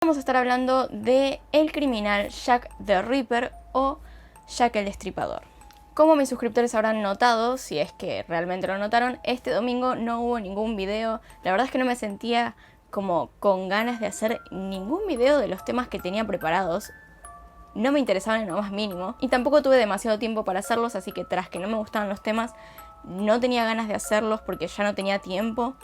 Vamos a estar hablando de el criminal Jack the Ripper o Jack el Destripador. Como mis suscriptores habrán notado, si es que realmente lo notaron, este domingo no hubo ningún video. La verdad es que no me sentía como con ganas de hacer ningún video de los temas que tenía preparados. No me interesaban en lo más mínimo y tampoco tuve demasiado tiempo para hacerlos, así que tras que no me gustaban los temas, no tenía ganas de hacerlos porque ya no tenía tiempo.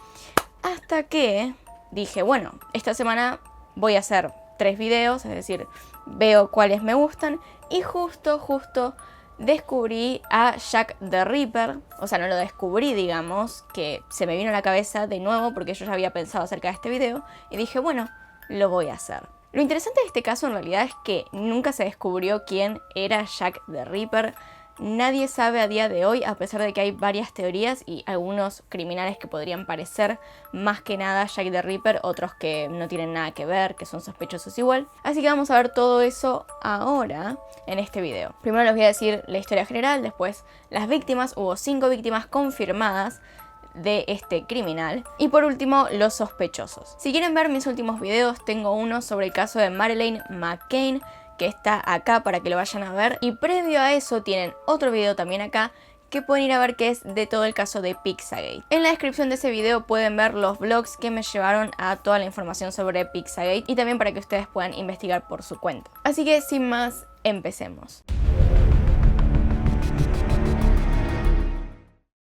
Hasta que dije, bueno, esta semana voy a hacer 3 videos, es decir, veo cuáles me gustan y justo descubrí a Jack the Ripper. O sea, no lo descubrí, digamos, que se me vino a la cabeza de nuevo porque yo ya había pensado acerca de este video y dije, bueno, lo voy a hacer. Lo interesante de este caso en realidad es que nunca se descubrió quién era Jack the Ripper. Nadie sabe a día de hoy, a pesar de que hay varias teorías y algunos criminales que podrían parecer más que nada Jack the Ripper, otros que no tienen nada que ver, que son sospechosos igual. Así que vamos a ver todo eso ahora en este video. Primero les voy a decir la historia general, después las víctimas. Hubo 5 víctimas confirmadas de este criminal y por último los sospechosos. Si quieren ver mis últimos videos, tengo uno sobre el caso de Madeleine McCann que está acá para que lo vayan a ver, y previo a eso tienen otro video también acá que pueden ir a ver, que es de todo el caso de Pizzagate. En la descripción de ese video pueden ver los vlogs que me llevaron a toda la información sobre Pizzagate y también para que ustedes puedan investigar por su cuenta. Así que sin más, empecemos.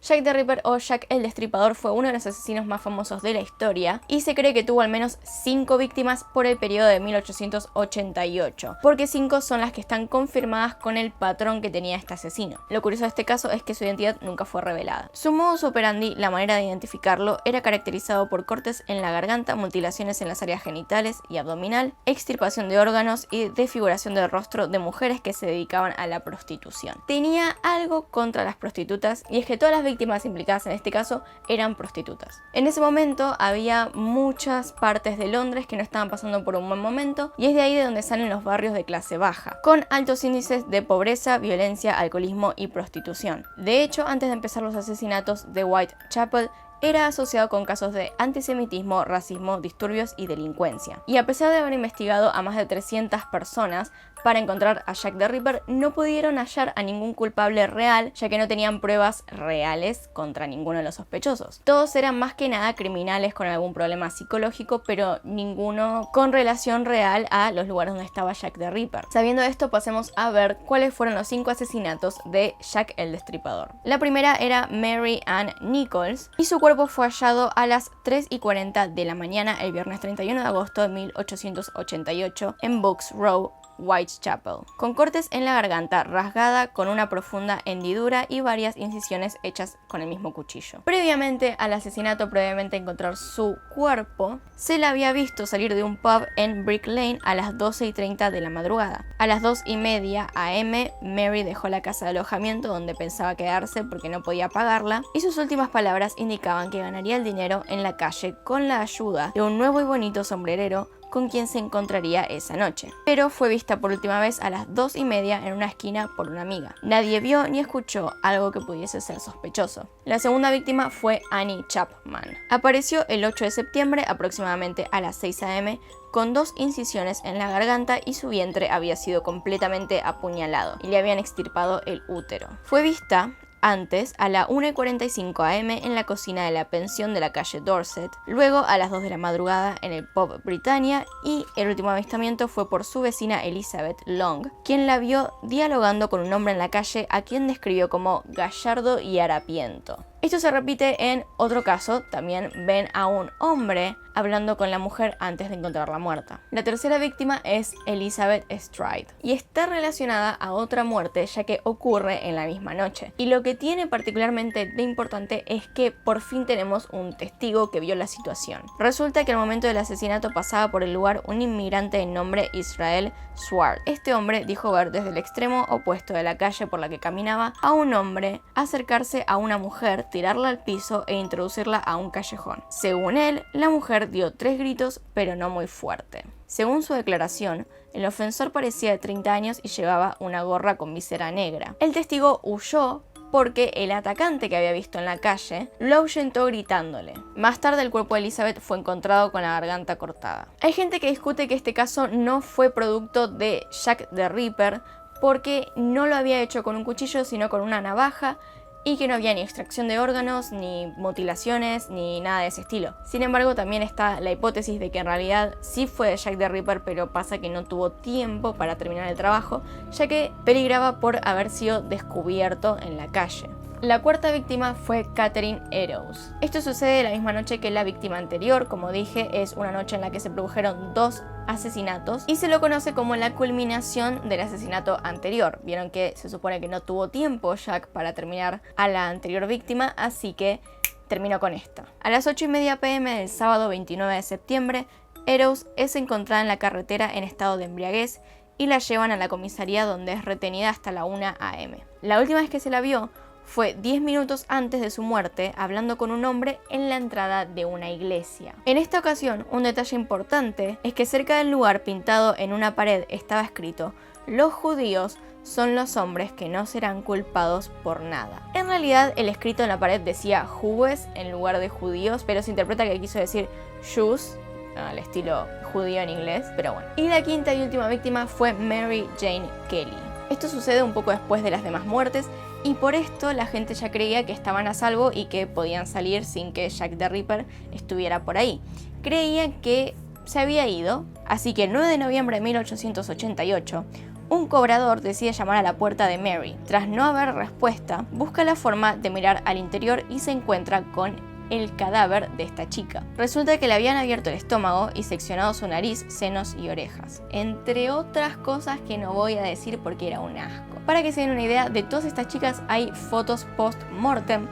Jack the Ripper o Jack el Destripador fue uno de los asesinos más famosos de la historia y se cree que tuvo al menos 5 víctimas por el periodo de 1888, porque 5 son las que están confirmadas con el patrón que tenía este asesino. Lo curioso de este caso es que su identidad nunca fue revelada. Su modus operandi, la manera de identificarlo, era caracterizado por cortes en la garganta, mutilaciones en las áreas genitales y abdominal, extirpación de órganos y desfiguración del rostro de mujeres que se dedicaban a la prostitución. Tenía algo contra las prostitutas, y es que todas las víctimas implicadas en este caso eran prostitutas. En ese momento había muchas partes de Londres que no estaban pasando por un buen momento, y es de ahí de donde salen los barrios de clase baja, con altos índices de pobreza, violencia, alcoholismo y prostitución. De hecho, antes de empezar los asesinatos de Whitechapel, era asociado con casos de antisemitismo, racismo, disturbios y delincuencia. Y a pesar de haber investigado a más de 300 personas para encontrar a Jack the Ripper, no pudieron hallar a ningún culpable real, ya que no tenían pruebas reales contra ninguno de los sospechosos. Todos eran más que nada criminales con algún problema psicológico, pero ninguno con relación real a los lugares donde estaba Jack the Ripper. Sabiendo esto, pasemos a ver cuáles fueron los 5 asesinatos de Jack el Destripador. La primera era Mary Ann Nichols, y su cuerpo fue hallado a las 3:40 de la mañana el viernes 31 de agosto de 1888 en Bucks Row, Whitechapel, con cortes en la garganta, rasgada con una profunda hendidura y varias incisiones hechas con el mismo cuchillo. Previamente al asesinato, previamente a encontrar su cuerpo, se la había visto salir de un pub en Brick Lane a las 12:30 de la madrugada. A las 2:30 am, Mary dejó la casa de alojamiento donde pensaba quedarse porque no podía pagarla, y sus últimas palabras indicaban que ganaría el dinero en la calle con la ayuda de un nuevo y bonito sombrerero con quien se encontraría esa noche. Pero fue vista por última vez a las 2:30 en una esquina por una amiga. Nadie vio ni escuchó algo que pudiese ser sospechoso. La segunda víctima fue Annie Chapman. Apareció el 8 de septiembre aproximadamente a las 6 am con 2 incisiones en la garganta, y su vientre había sido completamente apuñalado y le habían extirpado el útero. Fue vista antes a la 1:45 am en la cocina de la pensión de la calle Dorset, luego a las 2 de la madrugada en el pub Britannia, y el último avistamiento fue por su vecina Elizabeth Long, quien la vio dialogando con un hombre en la calle a quien describió como gallardo y harapiento. Esto se repite en otro caso, también ven a un hombre hablando con la mujer antes de encontrarla muerta. La tercera víctima es Elizabeth Stride y está relacionada a otra muerte, ya que ocurre en la misma noche. Y lo que tiene particularmente de importante es que por fin tenemos un testigo que vio la situación. Resulta que al momento del asesinato pasaba por el lugar un inmigrante de nombre Israel Swart. Este hombre dijo ver desde el extremo opuesto de la calle por la que caminaba a un hombre acercarse a una mujer, tirarla al piso e introducirla a un callejón. Según él, la mujer dio 3 gritos, pero no muy fuerte. Según su declaración, el ofensor parecía de 30 años y llevaba una gorra con visera negra. El testigo huyó porque el atacante que había visto en la calle lo ahuyentó gritándole. Más tarde el cuerpo de Elizabeth fue encontrado con la garganta cortada. Hay gente que discute que este caso no fue producto de Jack the Ripper porque no lo había hecho con un cuchillo sino con una navaja, y que no había ni extracción de órganos, ni mutilaciones, ni nada de ese estilo. Sin embargo, también está la hipótesis de que en realidad sí fue de Jack the Ripper, pero pasa que no tuvo tiempo para terminar el trabajo, ya que peligraba por haber sido descubierto en la calle. La cuarta víctima fue Catherine Eddowes. Esto sucede la misma noche que la víctima anterior, como dije, es una noche en la que se produjeron 2 asesinatos y se lo conoce como la culminación del asesinato anterior. Vieron que se supone que no tuvo tiempo Jack para terminar a la anterior víctima, así que terminó con esta. A las 8:30 p.m. del sábado 29 de septiembre, Eddowes es encontrada en la carretera en estado de embriaguez y la llevan a la comisaría donde es retenida hasta la 1 a.m. La última vez que se la vio fue 10 minutos antes de su muerte, hablando con un hombre en la entrada de una iglesia. En esta ocasión, un detalle importante es que cerca del lugar pintado en una pared estaba escrito: "Los judíos son los hombres que no serán culpados por nada". En realidad, el escrito en la pared decía Jews en lugar de judíos, pero se interpreta que quiso decir Jews, al estilo judío en inglés, pero bueno. Y la quinta y última víctima fue Mary Jane Kelly. Esto sucede un poco después de las demás muertes, y por esto la gente ya creía que estaban a salvo y que podían salir sin que Jack the Ripper estuviera por ahí. Creían que se había ido, así que el 9 de noviembre de 1888, un cobrador decide llamar a la puerta de Mary. Tras no haber respuesta, busca la forma de mirar al interior y se encuentra con el cadáver de esta chica. Resulta que le habían abierto el estómago y seccionado su nariz, senos y orejas, entre otras cosas que no voy a decir porque era un asco. Para que se den una idea, de todas estas chicas hay fotos post-mortem,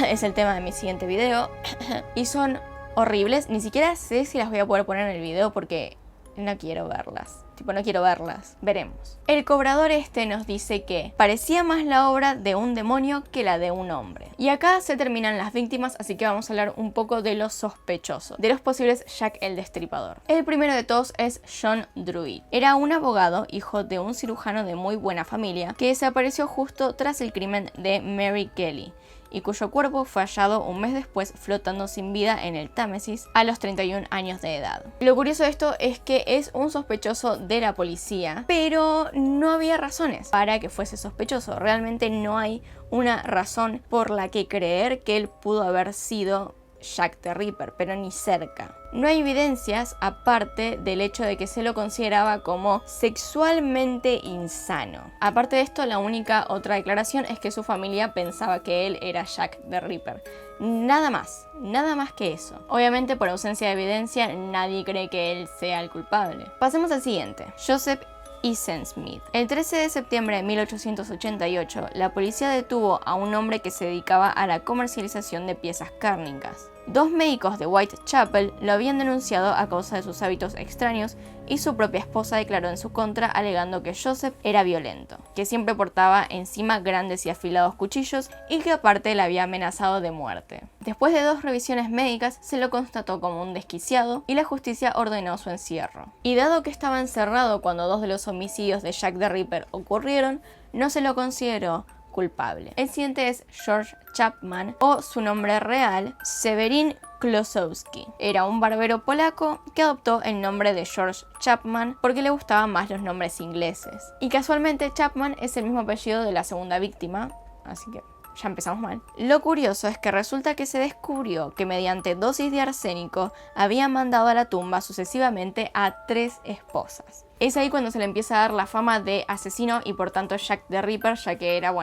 es el tema de mi siguiente video, y son horribles. Ni siquiera sé si las voy a poder poner en el video porque no quiero verlas. No quiero verlas. Veremos. El cobrador nos dice que parecía más la obra de un demonio que la de un hombre. Y acá se terminan las víctimas, así que vamos a hablar un poco de los sospechosos, de los posibles Jack el Destripador. El primero de todos es John Druid. Era un abogado, hijo de un cirujano de muy buena familia, que desapareció justo tras el crimen de Mary Kelly, y cuyo cuerpo fue hallado un mes después flotando sin vida en el Támesis a los 31 años de edad. Lo curioso de esto es que es un sospechoso de la policía, pero no había razones para que fuese sospechoso. Realmente no hay una razón por la que creer que él pudo haber sido Jack the Ripper, pero ni cerca. No hay evidencias aparte del hecho de que se lo consideraba como sexualmente insano. Aparte de esto, la única otra declaración es que su familia pensaba que él era Jack the Ripper. Nada más que eso. Obviamente, por ausencia de evidencia, nadie cree que él sea el culpable. Pasemos al siguiente. Joseph Smith. El 13 de septiembre de 1888, la policía detuvo a un hombre que se dedicaba a la comercialización de piezas cárnicas. 2 médicos de Whitechapel lo habían denunciado a causa de sus hábitos extraños y su propia esposa declaró en su contra alegando que Joseph era violento, que siempre portaba encima grandes y afilados cuchillos y que aparte le había amenazado de muerte. Después de 2 revisiones médicas se lo constató como un desquiciado y la justicia ordenó su encierro. Y dado que estaba encerrado cuando 2 de los homicidios de Jack the Ripper ocurrieron, no se lo consideró culpable. El siguiente es George Chapman, o su nombre real, Severin Klosowski. Era un barbero polaco que adoptó el nombre de George Chapman porque le gustaban más los nombres ingleses. Y casualmente Chapman es el mismo apellido de la segunda víctima, así que ya empezamos mal. Lo curioso es que resulta que se descubrió que mediante dosis de arsénico había mandado a la tumba sucesivamente a 3 esposas. Es ahí cuando se le empieza a dar la fama de asesino y por tanto Jack the Ripper, ya que era,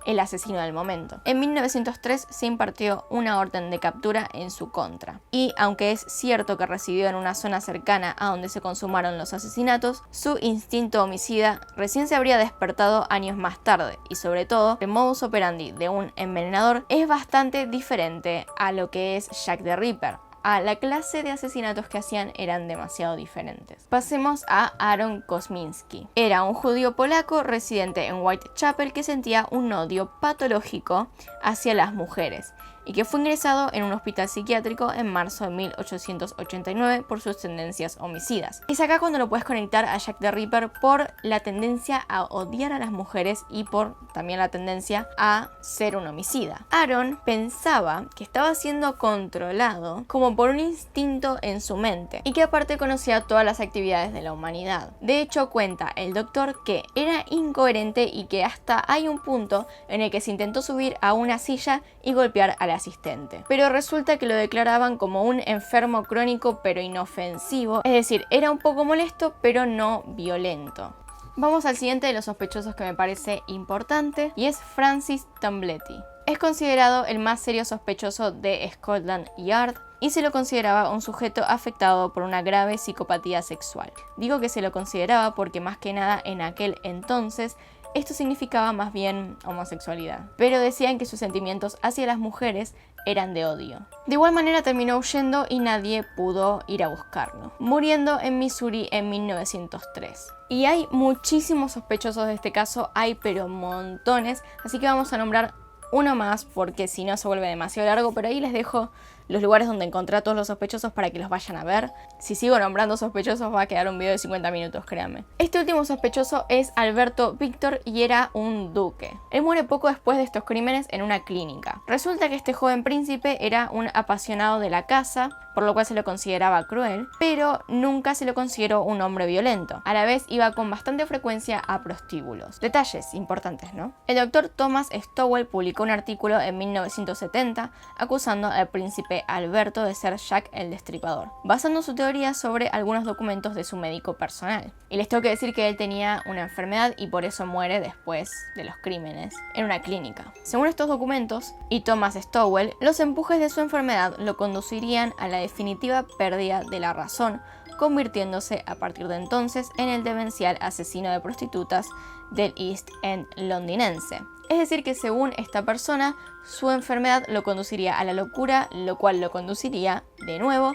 el asesino del momento. En 1903 se impartió una orden de captura en su contra. Y aunque es cierto que residió en una zona cercana a donde se consumaron los asesinatos, su instinto homicida recién se habría despertado años más tarde. Y sobre todo, el modus operandi de un envenenador es bastante diferente a lo que es Jack the Ripper. La clase de asesinatos que hacían eran demasiado diferentes. Pasemos a Aaron Kosminski. Era un judío polaco residente en Whitechapel que sentía un odio patológico hacia las mujeres y que fue ingresado en un hospital psiquiátrico en marzo de 1889 por sus tendencias homicidas. Es acá cuando lo puedes conectar a Jack the Ripper por la tendencia a odiar a las mujeres y por también la tendencia a ser un homicida. Aaron pensaba que estaba siendo controlado como por un instinto en su mente y que aparte conocía todas las actividades de la humanidad. De hecho, cuenta el doctor que era incoherente y que hasta hay un punto en el que se intentó subir a una silla y golpear al asistente. Pero resulta que lo declaraban como un enfermo crónico pero inofensivo, es decir, era un poco molesto pero no violento. Vamos al siguiente de los sospechosos que me parece importante y es Francis Tambletti. Es considerado el más serio sospechoso de Scotland Yard y se lo consideraba un sujeto afectado por una grave psicopatía sexual. Digo que se lo consideraba porque más que nada en aquel entonces esto significaba más bien homosexualidad, pero decían que sus sentimientos hacia las mujeres eran de odio. De igual manera terminó huyendo y nadie pudo ir a buscarlo, muriendo en Missouri en 1903. Y hay muchísimos sospechosos de este caso, hay pero montones, así que vamos a nombrar uno más porque si no se vuelve demasiado largo, pero ahí les dejo los lugares donde encontré a todos los sospechosos para que los vayan a ver. Si sigo nombrando sospechosos va a quedar un video de 50 minutos, créanme. Este último sospechoso es Alberto Víctor y era un duque. Él muere poco después de estos crímenes en una clínica. Resulta que este joven príncipe era un apasionado de la caza, por lo cual se lo consideraba cruel, pero nunca se lo consideró un hombre violento. A la vez iba con bastante frecuencia a prostíbulos. Detalles importantes, ¿no? El doctor Thomas Stowell publicó un artículo en 1970 acusando al príncipe Alberto de ser Jack el Destripador, basando su teoría sobre algunos documentos de su médico personal. Y les tengo que decir que él tenía una enfermedad y por eso muere después de los crímenes en una clínica. Según estos documentos y Thomas Stowell, los empujes de su enfermedad lo conducirían a la definitiva pérdida de la razón, convirtiéndose a partir de entonces en el demencial asesino de prostitutas del East End londinense. Es decir que según esta persona, su enfermedad lo conduciría a la locura, lo cual lo conduciría, de nuevo,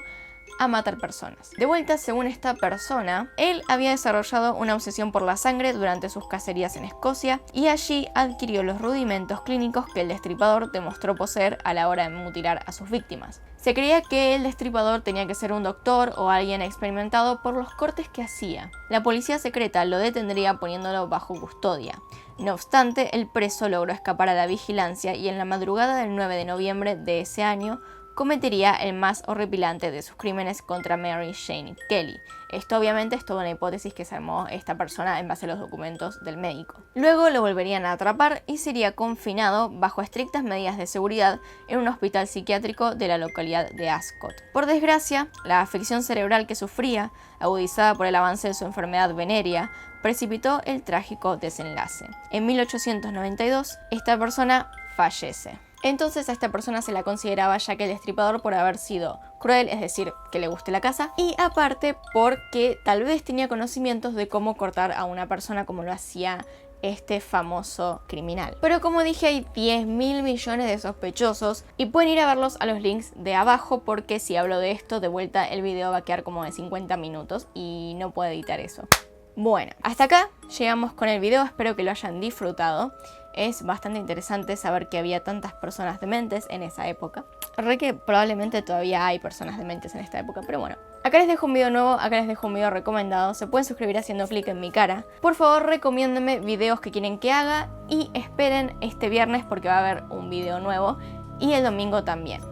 a matar personas. De vuelta, según esta persona, él había desarrollado una obsesión por la sangre durante sus cacerías en Escocia y allí adquirió los rudimentos clínicos que el destripador demostró poseer a la hora de mutilar a sus víctimas. Se creía que el destripador tenía que ser un doctor o alguien experimentado por los cortes que hacía. La policía secreta lo detendría poniéndolo bajo custodia. No obstante, el preso logró escapar a la vigilancia y en la madrugada del 9 de noviembre de ese año cometería el más horripilante de sus crímenes contra Mary Jane Kelly. Esto obviamente es toda una hipótesis que se armó esta persona en base a los documentos del médico. Luego lo volverían a atrapar y sería confinado bajo estrictas medidas de seguridad en un hospital psiquiátrico de la localidad de Ascot. Por desgracia, la afección cerebral que sufría, agudizada por el avance de su enfermedad venérea, precipitó el trágico desenlace. En 1892, esta persona fallece. Entonces a esta persona se la consideraba Jack el Destripador por haber sido cruel, es decir, que le guste la caza, y aparte porque tal vez tenía conocimientos de cómo cortar a una persona como lo hacía este famoso criminal. Pero como dije, hay 10.000 millones de sospechosos y pueden ir a verlos a los links de abajo porque si hablo de esto, de vuelta el video va a quedar como de 50 minutos y no puedo editar eso. Bueno, hasta acá llegamos con el video, espero que lo hayan disfrutado. Es bastante interesante saber que había tantas personas dementes en esa época. Re que probablemente todavía hay personas dementes en esta época, pero bueno. Acá les dejo un video nuevo, acá les dejo un video recomendado. Se pueden suscribir haciendo clic en mi cara. Por favor, recomiéndenme videos que quieren que haga y esperen este viernes porque va a haber un video nuevo y el domingo también.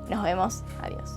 Nos vemos, adiós.